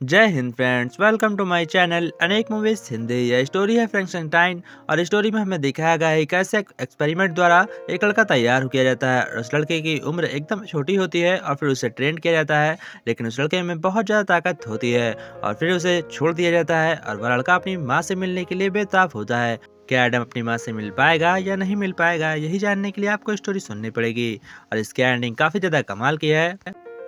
जय हिंद friends, welcome to my channel अनेक मूवीज हिंदी। यह स्टोरी है फ्रैंकस्टाइन और स्टोरी में हमें दिखाया गया है कैसे एक एक्सपेरिमेंट द्वारा एक लड़का तैयार किया जाता है। उस लड़के की उम्र एकदम छोटी होती है और फिर उसे ट्रेन किया जाता है, लेकिन उस लड़के में बहुत ज़्यादा ताकत होती है और फिर उसे छोड़ दिया जाता है और वह लड़का अपनी माँ से मिलने के लिए बेताब होता है। क्या एडम अपनी माँ से मिल पाएगा या नहीं मिल पाएगा, यही जानने के लिए आपको स्टोरी सुननी पड़ेगी और इसकी एंडिंग काफ़ी ज़्यादा कमाल की है।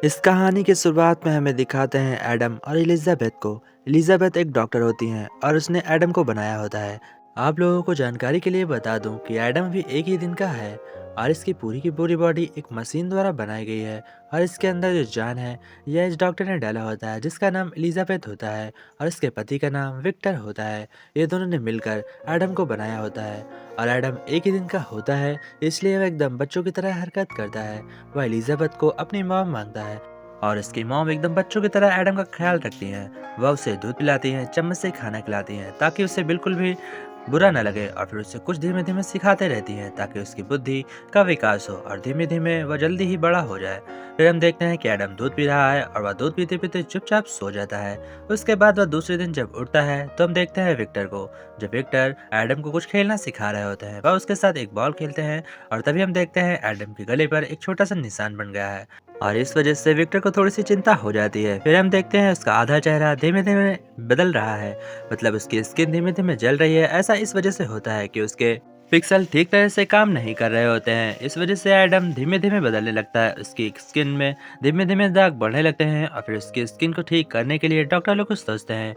इस कहानी की शुरुआत में हमें दिखाते हैं एडम और एलिजाबेथ को। एलिजाबेथ एक डॉक्टर होती हैं और उसने एडम को बनाया होता है। आप लोगों को जानकारी के लिए बता दूं कि एडम भी एक ही दिन का है और इसकी पूरी की पूरी बॉडी एक मशीन द्वारा बनाई गई है और इसके अंदर जो जान है यह इस डॉक्टर ने डाला होता है जिसका नाम एलिजाबेथ होता है और इसके पति का नाम विक्टर होता है। ये दोनों ने मिलकर एडम को बनाया होता है और एडम एक ही दिन का होता है, इसलिए वह एकदम बच्चों की तरह हरकत करता है। वह एलिजाबेथ को अपनी मॉम मानता है और इसकी मॉम एकदम बच्चों की तरह एडम का ख्याल रखती हैं। वह उसे दूध पिलाती हैं, चम्मच से खाना खिलाती हैं ताकि उसे बिल्कुल भी बुरा न लगे और फिर उसे कुछ धीमे धीमे सिखाते रहती हैं ताकि उसकी बुद्धि का विकास हो और धीमे धीमे वह जल्दी ही बड़ा हो जाए। फिर हम देखते हैं कि एडम दूध पी रहा है और वह दूध पीते पीते चुपचाप सो जाता है। उसके बाद वह दूसरे दिन जब उठता है तो हम देखते हैं विक्टर को। जब विक्टर एडम को कुछ खेलना सिखा रहे होते हैं, वह उसके साथ एक बॉल खेलते हैं और तभी हम देखते हैं एडम के गले पर एक छोटा सा निशान बन गया है और इस वजह से विक्टर को थोड़ी सी चिंता हो जाती है। फिर हम देखते हैं उसका आधा चेहरा धीमे धीमे बदल रहा है, मतलब उसकी स्किन धीमे धीमे जल रही है। ऐसा इस वजह से होता है कि उसके पिक्सल ठीक तरह से काम नहीं कर रहे होते हैं। इस वजह से एडम धीमे धीमे बदलने लगता है, उसकी स्किन में धीमे धीमे दाग बढ़ने लगते हैं और फिर उसकी स्किन को ठीक करने के लिए डॉक्टर लोग कुछ सोचते हैं,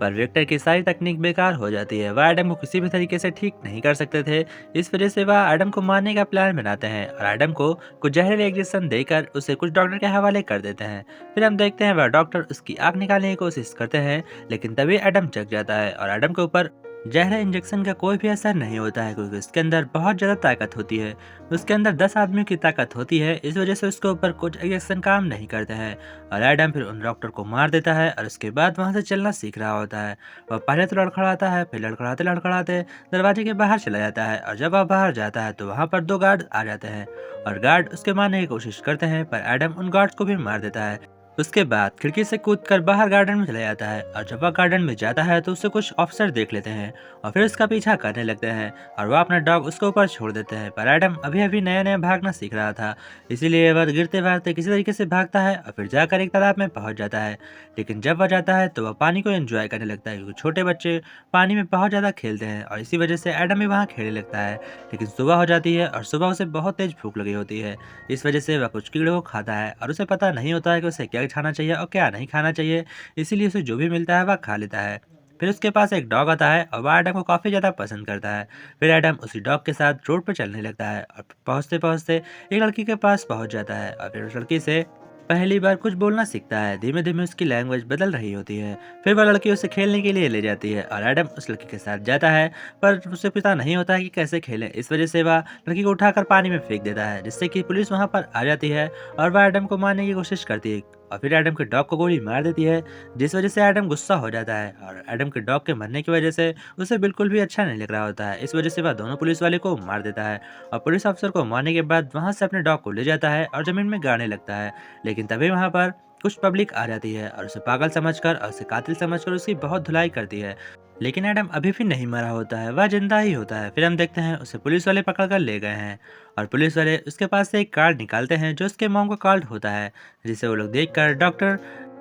पर विक्टर की सारी तकनीक बेकार हो जाती है। वह एडम को किसी भी तरीके से ठीक नहीं कर सकते थे। इस वजह से वह एडम को मारने का प्लान बनाते हैं और एडम को कुछ जहरीले इंजेक्शन देकर उसे कुछ डॉक्टर के हवाले कर देते हैं। फिर हम देखते हैं वह डॉक्टर उसकी आंख निकालने की कोशिश करते हैं, लेकिन तभी एडम जग जाता है और एडम के ऊपर जहर इंजेक्शन का कोई भी असर नहीं होता है क्योंकि उसके अंदर बहुत ज़्यादा ताकत होती है। उसके अंदर 10 आदमियों की ताकत होती है, इस वजह से उसके ऊपर कुछ इंजेक्शन काम नहीं करते हैं और एडम फिर उन डॉक्टर को मार देता है और उसके बाद वहाँ से चलना सीख रहा होता है। वह पहले तो लड़खड़ाता है, फिर लड़खड़ाते लड़खड़ाते दरवाजे के बाहर चला जाता है और जब वह बाहर जाता है तो वहाँ पर 2 गार्ड आ जाते हैं और गार्ड उसके मारने की कोशिश करते हैं, पर एडम उन गार्ड्स को भी मार देता है। उसके बाद खिड़की से कूदकर बाहर गार्डन में चला जाता है और जब वह गार्डन में जाता है तो उसे कुछ ऑफिसर देख लेते हैं और फिर उसका पीछा करने लगते हैं और वह अपना डॉग उसके ऊपर छोड़ देते हैं। पर एडम अभी अभी नया नया भागना सीख रहा था, इसीलिए वह गिरते भागते किसी तरीके से भागता है और फिर जाकर एक तालाब में पहुंच जाता है। लेकिन जब वह जाता है तो वह पानी को एंजॉय करने लगता है क्योंकि छोटे बच्चे पानी में बहुत ज़्यादा खेलते हैं और इसी वजह से एडम भी वहाँ खेलने लगता है। लेकिन सुबह हो जाती है और सुबह उसे बहुत तेज भूख लगी होती है, इस वजह से वह कुछ कीड़ों को खाता है और उसे पता नहीं होता है कि उसे क्या खाना चाहिए और क्या नहीं खाना चाहिए, इसीलिए उसे जो भी मिलता है वह खा लेता है। फिर उसके पास एक डॉग आता है और वह एडम को काफ़ी ज़्यादा पसंद करता है। फिर एडम उसी डॉग के साथ रोड पर चलने लगता है और पहुँचते पहुँचते एक लड़की के पास पहुँच जाता है और फिर उस लड़की से पहली बार कुछ बोलना सीखता है। धीमे धीमे उसकी लैंग्वेज बदल रही होती है। फिर वह लड़की उसे खेलने के लिए ले जाती है और एडम उस लड़की के साथ जाता है, पर उसे पता नहीं होता है कि कैसे खेलें। इस वजह से वह लड़की को उठाकर पानी में फेंक देता है, जिससे कि पुलिस वहां पर आ जाती है और वह एडम को मारने की कोशिश करती है और फिर एडम के डॉग को गोली मार देती है, जिस वजह से एडम गुस्सा हो जाता है और एडम के डॉग के मरने की वजह से उसे बिल्कुल भी अच्छा नहीं लग रहा होता है। इस वजह से वह दोनों पुलिस वाले को मार देता है और पुलिस अफसर को मारने के बाद वहां से अपने डॉग को ले जाता है और जमीन में गाड़ने लगता है। लेकिन तभी वहां पर कुछ पब्लिक आ जाती है और उसे पागल समझकर और उसे कातिल समझकर उसकी बहुत धुलाई करती है। लेकिन एडम अभी भी नहीं मरा होता है, वह जिंदा ही होता है। फिर हम देखते हैं उसे पुलिस वाले पकड़ कर ले गए हैं और पुलिस वाले उसके पास से एक कार्ड निकालते हैं जो उसके मॉम का कार्ड होता है, जिसे वो लोग देखकर डॉक्टर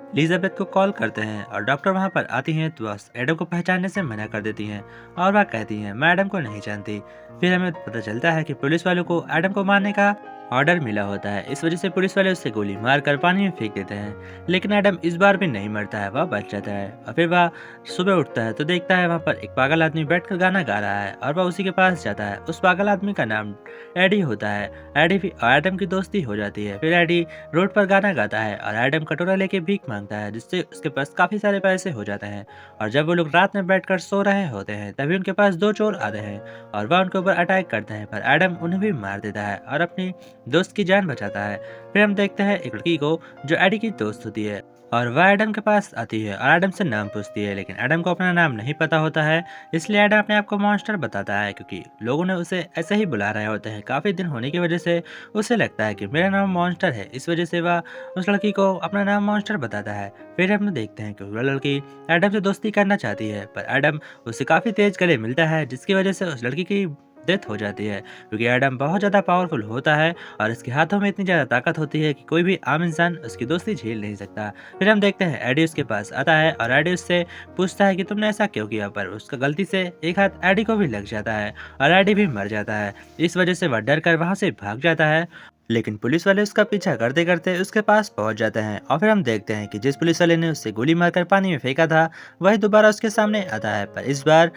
एलिजाबेथ को कॉल करते हैं और डॉक्टर वहां पर आती हैं तो वह एडम को पहचानने से मना कर देती हैं और वह कहती हैं मैं एडम को नहीं जानती। फिर हमें पता चलता है कि पुलिस वालों को एडम को मारने का ऑर्डर मिला होता है, इस वजह से पुलिस वाले उसे गोली मारकर पानी में फेंक देते हैं। लेकिन एडम इस बार भी नहीं मरता है, वह बच जाता है और फिर वह सुबह उठता है तो देखता है वहाँ पर एक पागल आदमी बैठकर गाना गा रहा है और वह उसी के पास जाता है। उस पागल आदमी का नाम एडी होता है। एडी भी एडम की दोस्ती हो जाती है। फिर एडी रोड पर गाना गाता है और एडम कटोरा लेके भीख मांगता है, जिससे उसके पास काफी सारे पैसे हो जाते हैं और जब वो लोग रात में बैठकर सो रहे होते हैं तभी उनके पास 2 चोर आते हैं और वह उनके ऊपर अटैक करते हैं, पर एडम उन्हें भी मार देता है और अपनी दोस्त की जान बचाता है। फिर हम देखते हैं एक लड़की को जो एडी की दोस्त होती है और वह एडम के पास आती है और एडम से नाम पूछती है, लेकिन एडम को अपना नाम नहीं पता होता है। इसलिए एडम अपने आप को मॉन्स्टर बताता है, क्योंकि लोगों ने उसे ऐसे ही बुला रहे होते हैं। काफ़ी दिन होने की वजह से उसे लगता है कि मेरा नाम मॉन्स्टर है। इस वजह से वह उस लड़की को अपना नाम मॉन्स्टर बताता है। फिर हम देखते हैं कि वह लड़की एडम से दोस्ती करना चाहती है, पर एडम उससे काफ़ी तेज गले मिलता है, जिसकी वजह से उस लड़की की डेथ हो जाती है, क्योंकि एडम बहुत ज़्यादा पावरफुल होता है और इसके हाथों में इतनी ज़्यादा ताकत होती है कि कोई भी आम इंसान उसकी दोस्ती झेल नहीं सकता। फिर हम देखते हैं एडी उसके पास आता है और एडी उससे पूछता है कि तुमने ऐसा क्यों किया, पर उसका गलती से एक हाथ एडी को भी लग जाता है और एडी भी मर जाता है। इस वजह से वह डर कर वहाँ से भाग जाता है, लेकिन पुलिस वाले उसका पीछा करते करते उसके पास पहुंच जाते हैं। और फिर हम देखते हैं कि जिस पुलिस वाले ने उससे गोली मारकर पानी में फेंका था, वही दोबारा उसके सामने आता है, पर इस बार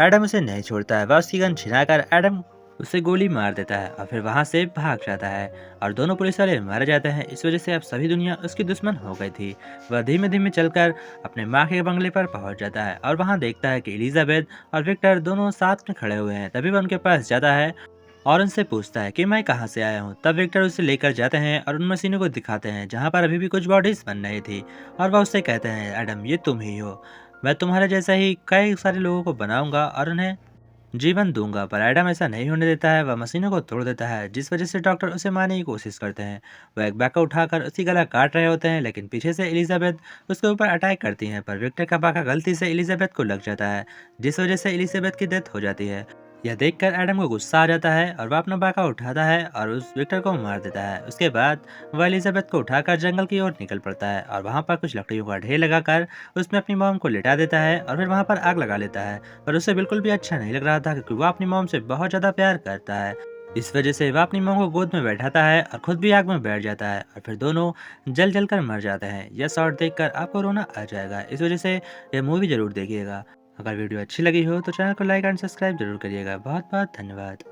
एडम उसे नहीं छोड़ता है। वह उसकी गन छिनाकर एडम उसे गोली मार देता है और फिर वहां से भाग जाता है और दोनों पुलिस वाले मारे जाते हैं। इस वजह से अब सभी दुनिया उसकी दुश्मन हो गई थी। वह धीमे धीमे चलकर अपने माँ के बंगले पर पहुंच जाता है और वहां देखता है कि एलिजाबेथ और विक्टर दोनों साथ में खड़े हुए हैं। तभी वह उनके पास जाता है और उनसे पूछता है कि मैं कहाँ से आया हूँ। तब विक्टर उसे लेकर जाते हैं और उन मशीनों को दिखाते हैं जहाँ पर अभी भी कुछ बॉडीज बन रही थी, और वह उससे कहते हैं एडम ये तुम ही हो, मैं तुम्हारे जैसा ही कई सारे लोगों को बनाऊंगा और उन्हें जीवन दूंगा। पर एडम ऐसा नहीं होने देता है, वह मशीनों को तोड़ देता है, जिस वजह से डॉक्टर उसे मारने की कोशिश करते हैं। वह एक बाका उठाकर उसकी गला काट रहे होते हैं, लेकिन पीछे से एलिजाबेथ उसके ऊपर अटैक करती हैं, पर विक्टर का बाका गलती से एलिजाबेथ को लग जाता है, जिस वजह से एलिजाबेथ की डेथ हो जाती है। यह देखकर एडम को गुस्सा आ जाता है और वह अपना बाका उठाता है और उस विक्टर को मार देता है। उसके बाद वह एलिजाबेथ को उठाकर जंगल की ओर निकल पड़ता है और वहाँ पर कुछ लकड़ियों का ढेर लगाकर उसमें अपनी मॉम को लिटा देता है और फिर वहाँ पर आग लगा लेता है। पर उसे बिल्कुल भी अच्छा नहीं लग रहा था, क्योंकि वह अपनी मॉम से बहुत ज़्यादा प्यार करता है। इस वजह से वह अपनी मॉम को गोद में बैठाता है और खुद भी आग में बैठ जाता है और फिर दोनों जल जल कर मर जाते हैं। यह शॉट देखकर आपको रोना आ जाएगा। इस वजह से यह मूवी जरूर देखिएगा। अगर वीडियो अच्छी लगी हो तो चैनल को लाइक एंड सब्सक्राइब जरूर करिएगा। बहुत बहुत धन्यवाद।